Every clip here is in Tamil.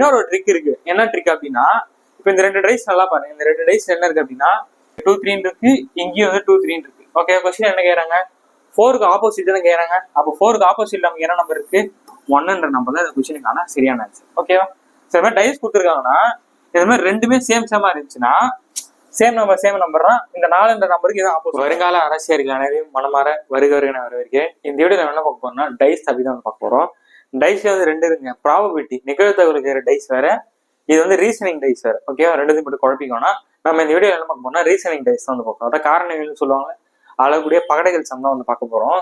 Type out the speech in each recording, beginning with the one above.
இன்னொரு ட்ரிக் இருக்கு. என்ன ட்ரிக் அப்படின்னா, இப்போ இந்த 2 டைஸ் நல்லா பாருங்க. இந்த 2 டைஸ் என்ன இருக்கு அப்படின்னா 2 3 இருக்கு, இங்கேயும் வந்து 2 3 இருக்கு. ஓகே, கொஸ்டின் என்ன கேட்கறாங்க? 4க்கு ஆப்போசிட் தானே கேட்கறாங்க. அப்போ 4க்கு ஆப்போசிட் நமக்கு என்ன நம்பர் இருக்கு? 1ன்ற நம்பர் தான் இந்த கொஸ்டினுக்கான சரியான ஆன்சர். ஓகேவா? சில மாதிரி டைஸ் கொடுத்துருக்காங்கன்னா இது மாதிரி ரெண்டுமே சேமா இருந்துச்சுன்னா சேம் நம்பர்னா இந்த 4ன்ற நம்பருக்கு இது ஆப்போசிட். வருங்கால அரசியல் அனைவரையும் மனமாற வருகிறேன் வரவேற்கிறேன். இந்த வீடியோல என்ன பார்க்க போறோம்னா டைஸ் அப்படி தான் பார்க்க போறோம். டைஸ்ல வந்து 2 இருக்குங்க. ப்ராபபிலிட்டி நிகழ்த்தவர்களுக்கு டைஸ் வேற, இது வந்து ரீசனிங் டைஸ் வேற. ஓகேவா? ரெண்டுத்தையும் போட்டு குழப்பிக்கோனா நம்ம இந்த வீடியோ என்ன பார்க்க போறோம்னா ரீசனிங் டைஸ் தான் வந்து பார்க்கணும். அதான் காரணங்கள்னு சொல்லுவாங்க, அளவுடைய பகடைகள் சம் தான் வந்து பார்க்க போறோம்.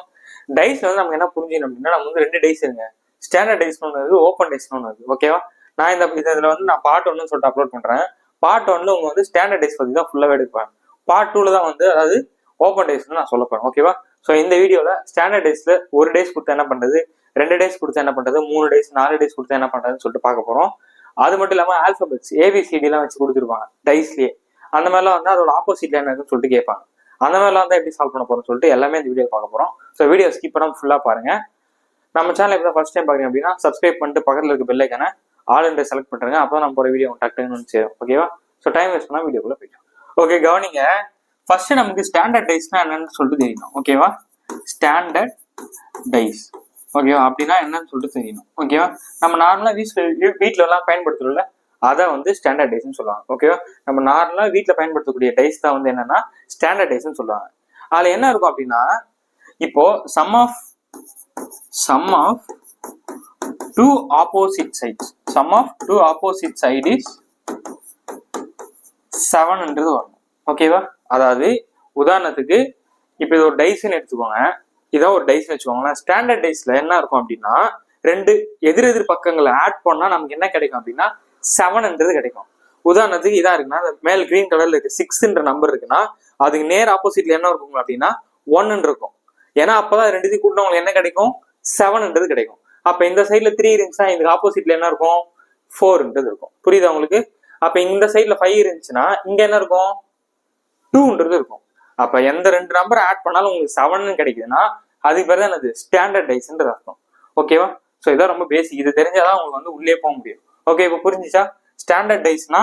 டைஸ் வந்து நமக்கு என்ன புரிஞ்சுக்கணும் அப்படின்னா நம்ம வந்து 2 டைஸ் இருக்குங்க. ஸ்டாண்டர்ட் டைஸ் ஒன்று இருக்கு, ஓப்பன் டைஸ் ஒன்று இருக்கு. ஓகேவா? நான் இதுல வந்து நான் பார்ட் 1 சொல்லிட்டு அப்லோட் பண்றேன். பார்ட் 1ல உங்க வந்து ஸ்டாண்டர்ட் டைஸ் பத்தி தான் ஃபுல்லாவே எடுப்பேன். பார்ட் 2ல தான் வந்து அதாவது ஓப்பன் டைஸ் நான் சொல்ல போறேன். ஓகேவா? ஸோ இந்த வீடியோல ஸ்டாண்டர்ட் டைஸ்ல 1 டைஸ் கொடுத்தா என்ன பண்றது, 2 டைஸ் கொடுத்தா என்ன பண்றது, 3 டைஸ் 4 டைஸ் கொடுத்தா என்ன பண்றதுன்னு சொல்லிட்டு பார்க்க போறோம். அது மட்டும் இல்லாம ஆல்பபெட்ஸ் ABCD எல்லாம் வச்சு கொடுத்துருப்பாங்க டைஸ்லயே. அந்த மாதிரிலாம் வந்து அதோட ஆப்போசிட்ல என்ன இருக்குன்னு சொல்லிட்டு கேட்பாங்க. அந்த மாதிரிலாம் வந்து எப்படி சால்வ் பண்ண போறோம்னு சொல்லிட்டு எல்லாமே இந்த வீடியோ பார்க்க போறோம். ஸோ வீடியோ ஸ்கிப் பண்ணாம ஃபுல்லா பாருங்க. நம்ம சேனல் இப்போ ஃபர்ஸ்ட் டைம் பாக்குறீங்க அப்படின்னா சப்ஸ்கிரைப் பண்ணிட்டு பக்கத்துல இருக்க பெல் ஐக்கான ஆல் என்ற செலக்ட் பண்றேங்க. அப்போ நம்ம போற வீடியோ டக்குன்னு சேரும். ஓகேவா? ஸோ டைம் வேஸ்ட் பண்ணா வீடியோக்குள்ள போயிட்டோம். ஓகே, கவனிங்க. ஃபர்ஸ்ட் நமக்கு ஸ்டாண்டர்ட் டைஸ்னா என்னன்னு சொல்லிட்டு தெரியணும். ஓகேவா? ஸ்டாண்டர்ட் டைஸ் ஓகேவா அப்படின்னா என்னன்னு சொல்லிட்டு தெரியணும். ஓகேவா? நம்ம நார்மலா வீட்டுல எல்லாம் பயன்படுத்துறோம்ல, அதான் வந்து ஸ்டாண்டர்ட் டைஸ்ன்னு சொல்லுவாங்க. ஓகேவா? நம்ம நார்மலா வீட்டுல பயன்படுத்தக்கூடிய டைஸ் தான் வந்து என்னன்னா ஸ்டாண்டர்ட் டைஸ்ன்னு சொல்லுவாங்க. அதுல என்ன இருக்கும் அப்படின்னா, இப்போ sum of 2 opposite sides, sum of 2 opposite side is 7ன்றது வரும். ஓகேவா? அதாவது உதாரணத்துக்கு இப்போ இது ஒரு டைஸ்ன்னு எடுத்துக்கோங்க. இதான் ஒரு டைஸ்ன்னு வச்சுக்கோங்களேன். ஸ்டாண்டர்ட் டைஸ்ல என்ன இருக்கும் அப்படின்னா 2 எதிர் பக்கங்களை ஆட் பண்ணா நமக்கு என்ன கிடைக்கும் அப்படின்னா 7ன்றது கிடைக்கும். உதாரணத்துக்கு இதா இருக்குன்னா மேல் கிரீன் கலர்ல இருக்கு 6ன்ற நம்பர் இருக்குன்னா அதுக்கு நேர் ஆப்போசிட்ல என்ன இருக்கும் அப்படின்னா 1 இருக்கும். ஏன்னா அப்பதான் ரெண்டுத்தையும் கூட்டினவங்களுக்கு என்ன கிடைக்கும்? 7ன்றது கிடைக்கும். அப்ப இந்த சைட்ல 3 இருந்துச்சுன்னா இதுக்கு ஆப்போசிட்ல என்ன இருக்கும்? 4ன்றது இருக்கும். புரியுதா உங்களுக்கு? அப்ப இந்த சைட்ல 5 இருந்துச்சுன்னா இங்க என்ன இருக்கும்? 2ன்றது இருக்கும். அப்ப எந்த 2 நம்பர் ஆட் பண்ணாலும் உங்களுக்கு 7ன்னு கிடைக்குதுன்னா அதுக்கு பேர் தான் என்னது? ஸ்டாண்டர்ட் டைஸ்ன்றது அர்த்தம். ஓகேவா? ஸோ இதான் ரொம்ப பேசிக். இது தெரிஞ்சாதான் உங்களுக்கு வந்து உள்ளே போக முடியும். ஓகே, இப்போ புரிஞ்சுச்சா? ஸ்டாண்டர்ட் டைஸ்னா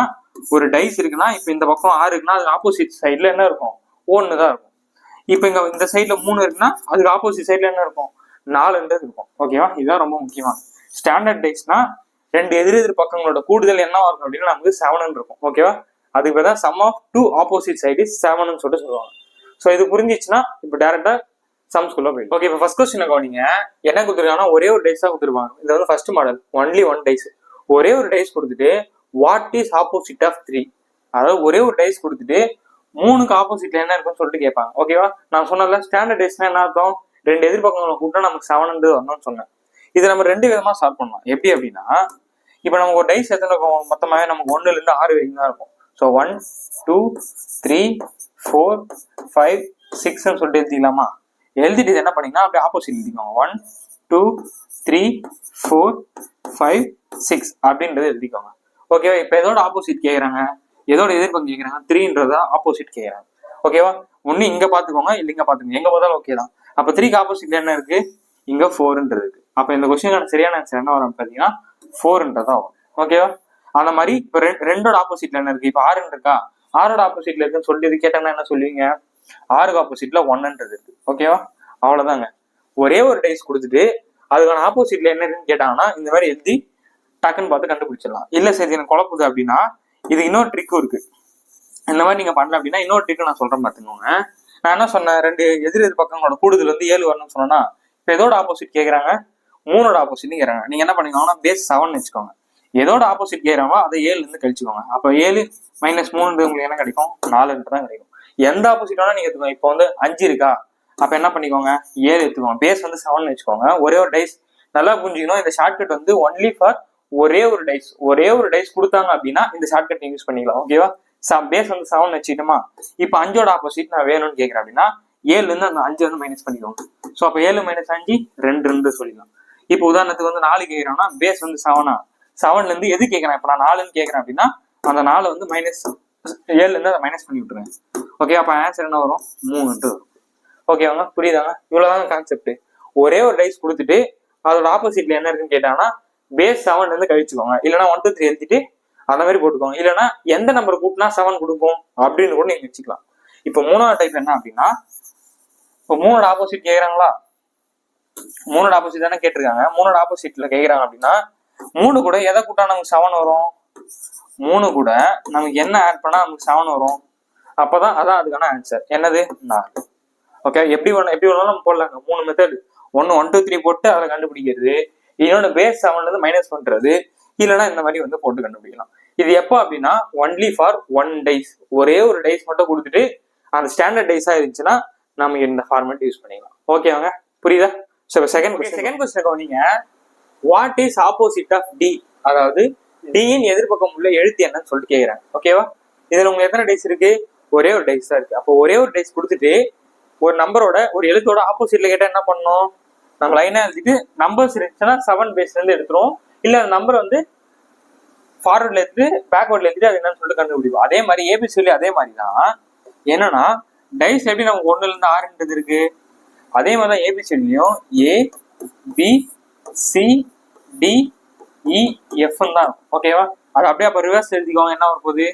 ஒரு டைஸ் இருக்குன்னா இப்போ இந்த பக்கம் 6 இருக்குன்னா அதுக்கு ஆப்போசிட் சைட்ல என்ன இருக்கும்? 1 தான் இருக்கும். இப்போ இங்க இந்த சைட்ல 3 இருக்குன்னா அதுக்கு ஆப்போசிட் சைட்ல என்ன இருக்கும்? 4ன்றது இருக்கும். ஓகேவா? இதுதான் ரொம்ப முக்கியமான ஸ்டாண்டர்ட் டைஸ்னா 2 எதிர் பக்கங்களோட கூடுதல் என்னவா இருக்கும் அப்படின்னா நமக்கு 7ன்னு இருக்கும். ஓகேவா? அதுக்கு பேர் தான் sum of 2 opposite side is 7ன்னு சொல்லிட்டு சொல்லுவாங்க. ஸோ இது புரிஞ்சிச்சுன்னா இப்போ டேரக்டா சம்ஸ்குள்ள போயிடும். ஓகே, இப்போ ஃபர்ஸ்ட் கொஸ்டின் கவனிங்க. என்ன கொடுத்துருக்காங்கன்னா ஒரே ஒரு டைஸ் தான் கொடுத்துருப்பாங்க. இது வந்து ஃபர்ஸ்ட் மாடல், ஒன்லி 1 டைஸ். ஒரே ஒரு டைஸ் கொடுத்துட்டு வாட் இஸ் ஆப்போசிட் ஆஃப் 3, அதாவது ஒரே ஒரு டைஸ் கொடுத்துட்டு 3க்கு ஆப்போசிட்ல என்ன இருக்குன்னு சொல்லிட்டு கேட்பாங்க. ஓகேவா? நான் சொன்னல ஸ்டாண்டர்ட் டைஸ்னா என்ன அர்த்தம்? 2 எதிர்பக்கங்களை கூட்டா நமக்கு 7ன்றது வரணும்னு சொன்னேன். இதை நம்ம 2 விதமா சால்வ் பண்ணலாம். எப்படி அப்படின்னா, இப்போ நமக்கு ஒரு டைஸ் எத்தனை இருக்கும்? மொத்தமாவே நமக்கு 1ல இருந்து 6 வரைக்கும் தான் இருக்கும். ஸோ 1 2 3 4 5 6ன்னு சொல்லிட்டு எழுதிக்கலாமா? எழுதிட்டு இது என்ன பண்ணீங்கன்னா அப்படியே ஆப்போசிட் எழுதிக்கோங்க. 1 2 3 4 5 6 அப்படின்றது எழுதிக்கோங்க. ஓகேவா? இப்போ எதோட ஆப்போசிட் கேட்குறாங்க? எதோட எதிர்பக்கம் கேட்குறாங்க? 3ன்றதா ஆப்போசிட் கேட்குறாங்க. ஓகேவா? ஒன்னு இங்க பாத்துக்கோங்க, இல்ல இங்க பாத்துக்கோங்க, எங்க பார்த்தாலும் ஓகே தான். அப்ப 3க்கு ஆப்போசிட்ல என்ன இருக்கு? இங்க 4ன்றது இருக்கு. அப்ப இந்த கொஸ்டினுக்கான சரியான ஆன்சர் என்ன வரும் பாத்தீங்கன்னா 4ன்றதா வரும். ஓகேவா? அந்த மாதிரி இப்ப ரெண்டோட ஆப்போசிட்ல என்ன இருக்கு? இப்ப 6 இருக்கா? 6ஓட ஆப்போசிட்ல இருக்குன்னு சொல்லி இது கேட்டாங்கன்னா என்ன சொல்லுவீங்க? 6க்கு ஆப்போசிட்ல 1ன்றது இருக்கு. ஓகேவா? அவ்வளவுதாங்க. ஒரே ஒரு டைஸ் கொடுத்துட்டு அதுக்கான ஆப்போசிட்ல என்ன இருக்குன்னு கேட்டாங்கன்னா இந்த மாதிரி எழுதி டக்குன்னு பார்த்து கண்டுபிடிச்சிடலாம். இல்ல சரி எனக்கு குழப்புது அப்படின்னா இது இன்னொரு ட்ரிக்கும் இருக்கு. இந்த மாதிரி நீங்க பண்ணல அப்படின்னா இன்னொரு ட்ரிக் நான் சொல்றேன் பாத்துக்கோங்க. நான் என்ன சொன்னேன்? 2 எதிர் பக்கங்களோட கூடுதல் வந்து 7 வரணும்னு சொன்னா இப்ப எதோட ஆப்போசிட் கேட்கறாங்க? 3ஓட ஆப்போசிட் கேட்கறாங்க. நீங்க என்ன பண்ணிக்கோங்கன்னா பேஸ் 7 வச்சுக்கோங்க. எதோட ஆப்போசிட் கேட்கறாங்களோ அதை 7 இருந்து கழிச்சுக்கோங்க. அப்ப 7 - 3 உங்களுக்கு என்ன கிடைக்கும்? 4 தான் கிடைக்கும். எந்த ஆப்போசிட் வேணா நீங்க எடுத்துக்கோங்க. இப்போ வந்து 5 இருக்கா? அப்ப என்ன பண்ணிக்கோங்க? 7 எடுத்துக்கோங்க. பேஸ் வந்து 7 வச்சுக்கோங்க. ஒரே ஒரு டைஸ் நல்லா புரிஞ்சுக்கணும். இந்த ஷார்ட்கட் வந்து ஒன்லி ஃபார் ஒரே ஒரு டைஸ் கொடுத்தாங்க அப்படின்னா இந்த ஷார்ட்கட் யூஸ் பண்ணிக்கலாம். ஓகேவா? பேஸ் வந்து 7 வச்சுக்கிட்டோமா? இப்ப 5ஓட ஆப்போசிட் நான் வேணும்னு கேட்கறேன் அப்படின்னா 7 இருந்து அந்த 5 வந்து மைனஸ் பண்ணிக்கோங்க. ஸோ அப்ப 7 - 5 2 சொல்லிடலாம். இப்போ உதாரணத்துக்கு வந்து 4 கேட்கறோம்னா பேஸ் வந்து 7ல இருந்து எது கேட்கறேன்? இப்ப நான் 4ன்னு கேட்கறேன் அப்படின்னா அந்த 4 வந்து -7ல இருந்து அதை மைனஸ் பண்ணி விட்டுருங்க. ஓகே, அப்ப ஆன்சர் என்ன வரும்? 3 வரும். ஓகேவாங்க? புரியுதாங்க? இவ்வளவுதாங்க கான்செப்ட். ஒரே ஒரு டைஸ் கொடுத்துட்டு அதோட ஆப்போசிட்ல என்ன இருக்குன்னு கேட்டாங்கன்னா பேஸ் 7 இருந்து கழிச்சுக்கோங்க, இல்லைன்னா 1 2 3 எழுதிட்டு அந்த மாதிரி போட்டுக்கோங்க. இல்லைன்னா எந்த நம்பர் கூட்டினா 7 கொடுக்கும் அப்படின்னு கூட நீங்க வச்சுக்கலாம். இப்போ மூணாவது டைப் என்ன அப்படின்னா, இப்போ 3 ஆப்போசிட் கேக்குறாங்களா, 3 ஆப்போசிட் தானே கேட்டிருக்காங்க. 3 ஆப்போசிட்ல கேக்குறாங்க அப்படின்னா 3 கூட எதை கூட்டா நமக்கு 7 வரும், 3 கூட நமக்கு என்ன ஆட் பண்ணா நமக்கு 7 வரும், அப்பதான் அதான் அதுக்கான ஆன்சர். என்னது 4. ஓகே, எப்படி வேணாலும் நம்ம போடலாங்க. 3 மெத்தட். 1 1 2 3 போட்டு அதை கண்டுபிடிக்கிறது, இன்னொன்று பேஸ் 7ல இருந்து மைனஸ் பண்றது, இல்லைன்னா இந்த மாதிரி வந்து போட்டு கண்டுபிடிக்கலாம். இது எப்போ அப்படின்னா ஒன்லி ஃபார் 1 டைஸ், ஒரே ஒரு டைஸ் மட்டும் கொடுத்துட்டு அந்த ஸ்டாண்டர்ட் டைஸா இருந்துச்சுன்னா நம்ம இந்த ஃபார்மேட் யூஸ் பண்ணிக்கலாம். ஓகேவாங்க, புரியுதா? ஸோ செகண்ட் கொஸ்டின் கவனிங்க. What is opposite of D, அதாவது டியின் எதிர்பக்கம் உள்ள எழுத்து என்னன்னு சொல்லிட்டு கேட்குறாங்க. ஓகேவா? இதுல உங்களுக்கு எத்தனை டைஸ் இருக்கு, ஒரே ஒரு டைஸ் தான் இருக்கு. அப்போ ஒரே ஒரு டைஸ் கொடுத்துட்டு ஒரு நம்பரோட ஒரு எழுத்தோட ஆப்போசிட்ல கேட்டா என்ன பண்ணணும், நம்ம லைனா எழுதிட்டு நம்பர்ஸ் இருந்துச்சுன்னா 7 பேஸ்ல இருந்து எடுத்துரும், இல்ல அந்த நம்பர் வந்து ஃபார்வர்ட்ல எடுத்து பேக்வர்ட்ல எடுத்துட்டு அது என்னன்னு சொல்லிட்டு கண்டுபிடிப்போம். அதே மாதிரி ஏபிசில அதே மாதிரி தான். என்னன்னா டைஸ் எப்படி நமக்கு 1ல இருந்து 6 இருக்கு, அதே மாதிரி தான் ஏபிசிலையும் A B C D E F தான். ஓகேவா? அது அப்படியே அப்ப ரிவர்ஸ் எழுதிக்கோங்க. என்ன வரும் போகுது,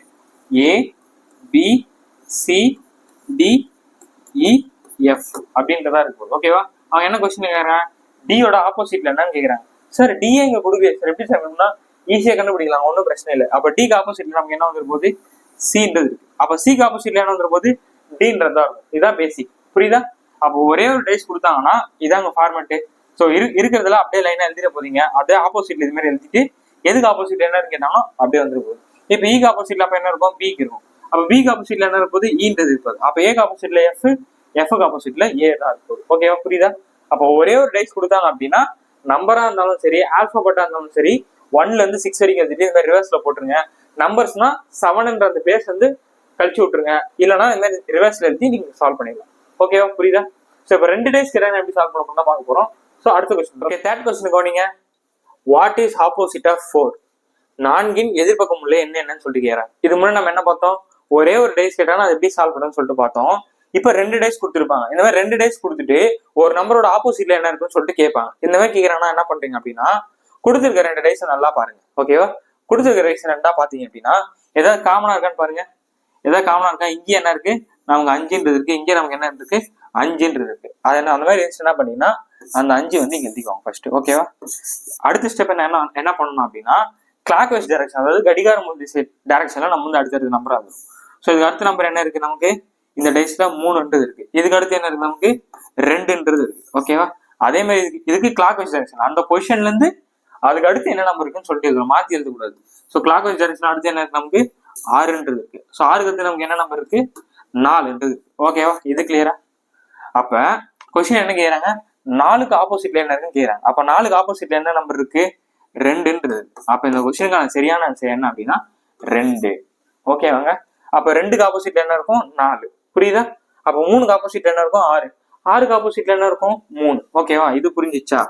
A B C D E F அப்படின்றதா இருக்கும். ஓகேவா? அவன் என்ன கொஸ்டின் கேட்கறான், டியோட ஆப்போசிட்ல என்னன்னு கேட்கறாங்க. சார் டிஏ இங்க கொடுக்குது சார், எப்படி சார் ஈஸியா கண்டுபிடிக்கலாம், ஒன்றும் பிரச்சனை இல்லை. அப்ப டிக்கு ஆப்போசிட்ல நமக்கு என்ன வந்துரு போது, சின்றது இருக்கு. அப்ப சிக்கு ஆப்போசிட்ல என்ன வந்துரு போது, டின்றதா இருக்கும். இதுதான் பேசிக். புரியுதா? அப்போ ஒரே ஒரு டைஸ் கொடுத்தாங்கன்னா இதாங்க ஃபார்மேட்டு. ஸோ இருக்கிறதுல அப்படியே லைனா எழுதிட போறீங்க. அதே ஆப்போசிட்ல இது மாதிரி எழுதிட்டு எதுக்கு ஆப்போசிட்ல என்னன்னு கேட்டாலும் அப்படியே வந்துரு போகுது. இப்போ ஈக்கு ஆப்போசிட்ல அப்ப என்ன இருக்கும், பிக்கு இருக்கும். அப்ப பிக்கு ஆப்போசிட்ல என்ன இருப்பது, ஈன்றது இருப்பது. அப்ப ஏக்கு ஆப்போசிட்ல எஃப், எஃப்க்கு ஆப்போசிட்ல ஏ தான் இருப்பது. ஓகேவா? புரியுதா? அப்போ ஒரே ஒரு டைஸ் கொடுத்தாங்க அப்படின்னா நம்பரா இருந்தாலும் சரி, ஆல்பாபெட்டா இருந்தாலும் சரி, 1ல இருந்து 6 வரைக்கும் எழுதிட்டு இந்த மாதிரி ரிவர்ஸ்ல போட்டுருங்க. நம்பர்ஸ்னா 7ன்ற அந்த பேஸ் வந்து கழிச்சு விட்டுருங்க, இல்லைன்னா இந்த மாதிரி ரிவர்ஸ்ல எழுதி நீங்க சால்வ் பண்ணிடலாம். ஓகேவா? புரியுதா? ஸோ இப்போ 2 டைஸ் கிட்ட எப்படி சால்வ் பண்ண தான் பார்க்க போறோம். ஸோ அடுத்த கொஸ்டின். ஓகே, தேர்ட் கொஸ்டின் கவனிங்க. What is opposite of 4? 4ன் எதிர்பக்கம் உள்ள என்னன்னு சொல்லிட்டு கேட்கறாங்க. இது முன்னாடி நம்ம என்ன பார்த்தோம், ஒரே ஒரு டைஸ் கேட்டாலும் அது எப்படி சால்வ் பண்ணணும்னு சொல்லிட்டு பார்த்தோம். இப்ப 2 டைஸ் கொடுத்துருப்பாங்க. இந்த மாதிரி 2 டைஸ் கொடுத்துட்டு ஒரு நம்பரோட ஆப்போசிட்ல என்ன இருக்குன்னு சொல்லிட்டு கேட்பாங்க. இந்த மாதிரி கேட்கறாங்கன்னா என்ன பண்றீங்க அப்படின்னா, கொடுத்துருக்க 2 டைஸ் நல்லா பாருங்க. ஓகேவா? கொடுத்துருக்க டைஸ் ரெண்டா பாத்தீங்க அப்படின்னா ஏதாவது காமனா இருக்கான்னு பாருங்க. ஏதாவது காமனா இருக்கா, இங்கே என்ன இருக்கு, நமக்கு 5ன்றது இருக்கு, இங்கே நமக்கு என்ன இருக்கு, 5ன்றது இருக்கு. அது என்ன அந்த மாதிரி என்ன பண்ணீங்கன்னா அந்த 5 வந்து இங்க எழுதிக்குவாங்க ஃபர்ஸ்ட். ஓகேவா? அடுத்த ஸ்டெப் என்ன பண்ணணும் அப்படின்னா, கிளாக் வைஸ் டைரக்ஷன், அதாவது கடிகார முந்தி டைரக்ஷன்ல நம்ம வந்து அடுத்தடுத்த நம்பர் ஆகும். ஸோ இதுக்கு அடுத்த நம்பர் என்ன இருக்கு, நமக்கு இந்த டைஸ்ல 3ன்றது இருக்கு. இதுக்கு அடுத்து என்ன இருக்கு, நமக்கு 2ன்றது இருக்கு. ஓகேவா? அதே மாதிரி இதுக்கு கிளாக் வைஸ் டைரக்ஷன், அந்த பொசிஷன்ல இருந்து அதுக்கு அடுத்து என்ன நம்பர் இருக்குன்னு சொல்லிட்டு எழுதணும், மாத்தி எழுதக்கூடாது. ஸோ கிளாக் வைஸ் டைரக்ஷன் அடுத்து என்ன இருக்கு, நமக்கு 6ன்றது இருக்கு. ஸோ 6க்கு அடுத்து நமக்கு என்ன நம்பர் இருக்கு, 4ன்றது இருக்கு. ஓகேவா? இது கிளியரா? அப்ப கொஸ்டின் என்ன கேக்குறாங்க, 4க்கு ஆப்போசிட்ல என்ன இருக்குன்னு கேக்குறாங்க. அப்ப 4க்கு ஆப்போசிட்ல என்ன நம்பர் இருக்கு, 2ன்றது. அப்ப இந்த கொஸ்டினுக்கான சரியான ஆன்சர் என்ன அப்படின்னா 2. ஓகேவாங்க? அப்ப 2க்கு ஆப்போசிட்ல என்ன இருக்கும், 4. புரியுதா? அப்ப 3க்கு ஆப்போசிட்ல என்ன இருக்கும், 6. 6க்கு ஆப்போசிட்ல என்ன இருக்கும், 3. ஓகேவா? இது புரிஞ்சிச்சா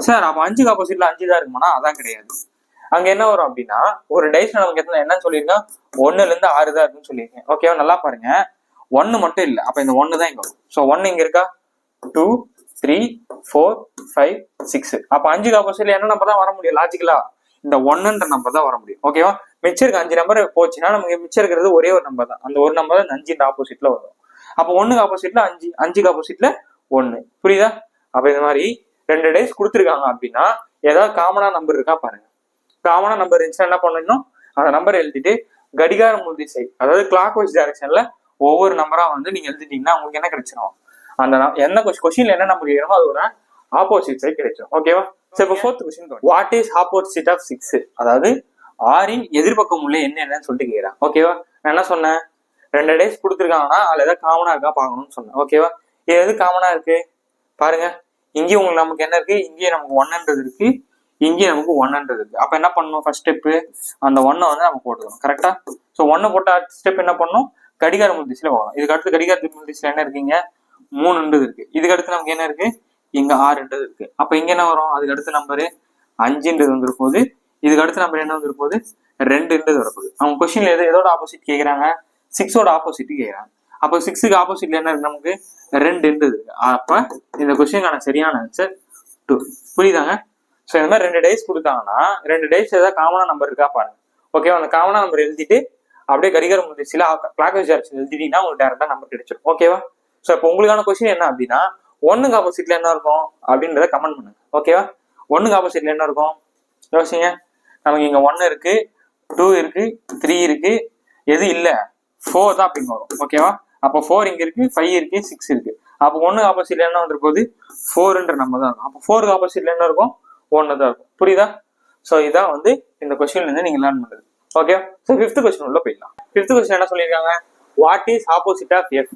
சார்? அப்ப 5க்கு ஆப்போசிட்ல 5 தான் இருக்குமானா அதான் கிடையாது. அங்க என்ன வரும் அப்படின்னா, ஒரு டைஸ்ல நமக்கு எத்தனை என்னன்னு சொல்லியிருக்கேன், 1ல இருந்து 6 தான் இருக்குன்னு சொல்லியிருக்கேன். ஓகேவா? நல்லா பாருங்க, 1 மட்டும் இல்ல, அப்ப இந்த 1 தான் இங்க வரும். ஸோ 1 இங்க இருக்கா, 2 3 4 5 6. அப்ப 5க்கு ஆப்போசிட்ல என்ன நம்பர் தான் வர முடியும், லாஜிக்கலா இந்த 1ன்ற நம்பர் தான் வர முடியும். ஓகேவா? மிச்சம் இருக்க 5 நம்பர் போச்சுன்னா நமக்கு மிச்சம் இருக்கிறது ஒரே ஒரு நம்பர் தான். அந்த ஒரு நம்பர் தான் 5ன்ற ஆப்போசிட்ல வரும். அப்ப 1க்கு ஆப்போசிட்ல 5, 5க்கு ஆப்போசிட்ல 1. புரியுதா? அப்ப இந்த மாதிரி 2 டைஸ் கொடுத்துருக்காங்க அப்படின்னா ஏதாவது காமனா நம்பர் இருக்கா பாருங்க. காமனா நம்பர் இருந்துச்சுன்னா என்ன பண்ணணும், அந்த நம்பர் எழுதிட்டு கடிகார முந்தி சைடு, அதாவது கிளாக் வைஸ் டைரக்ஷன்ல ஒவ்வொரு நம்பரா வந்து நீங்க எழுதிட்டீங்கன்னா உங்களுக்கு என்ன கிடைச்சிடும், அந்த என்ன கொஸ்டின்ல என்ன நம்பர் கேட்கணுமோ அதோட ஆப்போசிட் சைடு கிடைச்சிடும். ஓகேவா? சரி, இப்போ 4th question, what is opposite of 6? அதாவது 6ன் எதிர்பக்கம் உள்ள என்னன்னு சொல்லிட்டு கேட்கிறான். ஓகேவா? நான் என்ன சொன்னேன், 2 டைஸ் கொடுத்துருக்காங்கன்னா அதுல ஏதாவது காமனா இருக்கா பாக்கணும்னு சொன்னேன். ஓகேவா? இது எது காமனா இருக்கு பாருங்க. இங்கேயும் உங்களுக்கு நமக்கு என்ன இருக்கு, இங்கேயும் நமக்கு 1ன்றது இருக்கு, இங்கேயும் நமக்கு 1ன்றது இருக்கு. அப்ப என்ன பண்ணணும், ஃபர்ஸ்ட் ஸ்டெப் அந்த 1 வந்து நம்ம போட்டுக்கணும். கரெக்டா? ஸோ 1 போட்ட அடுத்த ஸ்டெப் என்ன பண்ணணும், கடிகார முள் திசையில போகணும். இதுக்கு அடுத்து கடிகார முள் திசையில என்ன இருக்கீங்க, 3ன்றது இருக்கு. இதுக்கு அடுத்து நமக்கு என்ன இருக்கு, இங்க 6ன்றது இருக்கு. அப்ப இங்க என்ன வரும், அதுக்கு அடுத்த நம்பரு 5ன்றது வந்துரு போகுது. இதுக்கு அடுத்த நம்பர் என்ன வந்துரு போகுது, 2ன்றது வரப்போகுது. அவங்க கொஸ்டின்ல எதோட ஆப்போசிட் கேட்கறாங்க, 6ஓட ஆப்போசிட் கேட்கறாங்க. அப்ப 6க்கு ஆப்போசிட்ல என்ன இருக்கு, நமக்கு 2ன்றது இருக்கு. அப்ப இந்த கொஸ்டினுக்கான சரியான ஆன்சர் 2. புரியுதாங்க? ஸோ இந்த மாதிரி 2 டைஸ் கொடுத்தாங்கன்னா 2 டைஸ் ஏதாவது காமனா நம்பர் இருக்கா பாருங்க. ஓகேவா? அந்த காமனா நம்பர் எழுதிட்டு அப்படியே கடிகாரம் முதிர்ச்சியில கிளாக்வைஸ் டைரக்ஷன் எழுதிட்டீங்கன்னா உங்களுக்கு டேரக்டா நம்பர் கிடைச்சிடும். ஓகேவா? ஸோ இப்போ உங்களுக்கான கொஸ்டின் என்ன அப்படின்னா 1க்கு ஆப்போசிட்ல என்ன இருக்கும் அப்படின்றத கமெண்ட் பண்ணுங்க. ஓகேவா? 1க்கு ஆப்போசிட்ல என்ன இருக்கும் யோசிங்க. நமக்கு இங்க 1 இருக்கு, 2 இருக்கு, 3 இருக்கு, எது இல்ல 4 தான் அப்படின்னு வரும். ஓகேவா? அப்போ 4 இங்க இருக்கு, 5 இருக்கு, 6 இருக்கு. அப்போ 1க்கு ஆப்போசிட்ல என்ன வந்துரு போகுது 4ன்ற நம்பர் தான் இருக்கும். அப்போ 4க்கு ஆப்போசிட்ல என்ன இருக்கும் 1 தான் இருக்கும். புரியுதா? ஸோ இதான் வந்து இந்த கொஸ்டின்ல இருந்து நீங்க லேர்ன் பண்றது. ஓகே. ஸோ 5th கொஸ்டின் உள்ள போயிடலாம். 5th கொஸ்டின் என்ன சொல்லியிருக்காங்க? What is opposite of F?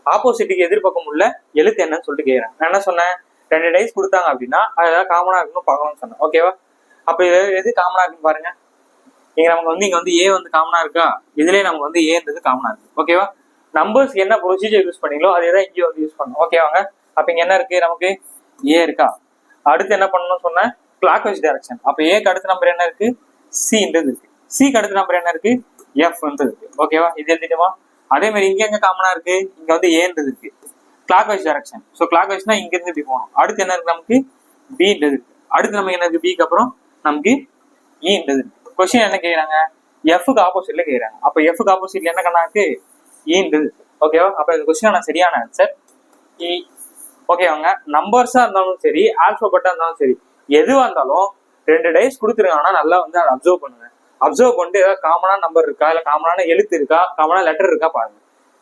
ஆப்போசிட்டுக்கு எதிர்பக்கம் உள்ள எழுத்து என்னன்னு சொல்லிட்டு கேட்குறேன். நான் என்ன சொன்னேன்? 2 டைஸ் கொடுத்தாங்க அப்படின்னா அது ஏதாவது காமனா இருக்குன்னு பார்க்கணும்னு சொன்னேன். ஓகேவா? அப்ப இது எது காமனா இருக்குன்னு பாருங்க. இங்க நமக்கு வந்து இங்க வந்து ஏ வந்து காமனா இருக்கா, இதுலயே நமக்கு வந்து ஏன்றது காமனா இருக்கு. ஓகேவா? நம்பர்ஸ் என்ன ப்ரொசீஜர் யூஸ் பண்ணீங்களோ அதே தான் இங்கே வந்து யூஸ் பண்ணணும். ஓகேவாங்க? அப்ப இங்க என்ன இருக்கு? நமக்கு ஏ இருக்கா. அடுத்து என்ன பண்ணணும்னு சொன்னேன்? Clockwise direction. அப்ப ஏக்கு அடுத்த நம்பர் என்ன இருக்கு? சின்றது இருக்கு. சிக்கு அடுத்த நம்பர் என்ன இருக்கு? எஃப் வந்து இருக்கு. ஓகேவா? இது எழுதிட்டுமா? அதே மாதிரி இங்க எங்க காமனா இருக்கு? இங்க வந்து ஏன்றது இருக்கு. Clockwise direction. ஸோ கிளாக் வைஸ்னா இங்க இருந்து இப்படி போகணும். அடுத்து என்ன இருக்கு? நமக்கு பின்றது இருக்கு. அடுத்து நமக்கு என்ன இருக்கு? பிக்கு அப்புறம் நமக்கு ஈன்றது இருக்கு. கொஸ்டின் என்ன கேட்கறாங்க? எஃப்க்கு ஆப்போசிட்ல கேட்கறாங்க. அப்ப எஃப்க்கு ஆப்போசிட்ல என்ன கண்ணா இருக்கு? ஈன்றது இருக்கு. ஓகேவா? அப்ப இந்த கொஸ்டின் சரியான ஆன்சர் இ. ஓகேவாங்க? நம்பர்ஸா இருந்தாலும் சரி, ஆல்பபெட்டா இருந்தாலும் சரி, எதுவா இருந்தாலும் 2 டைஸ் கொடுத்துருக்காங்கன்னா நல்லா வந்து அதை அப்சர்வ் பண்ணுங்க. அப்சர்வ் பண்ணிட்டு ஏதாவது காமனா நம்பர் இருக்கா, இல்ல காமனான எழுத்து இருக்கா, காமனா லெட்டர் இருக்கா பாருங்க.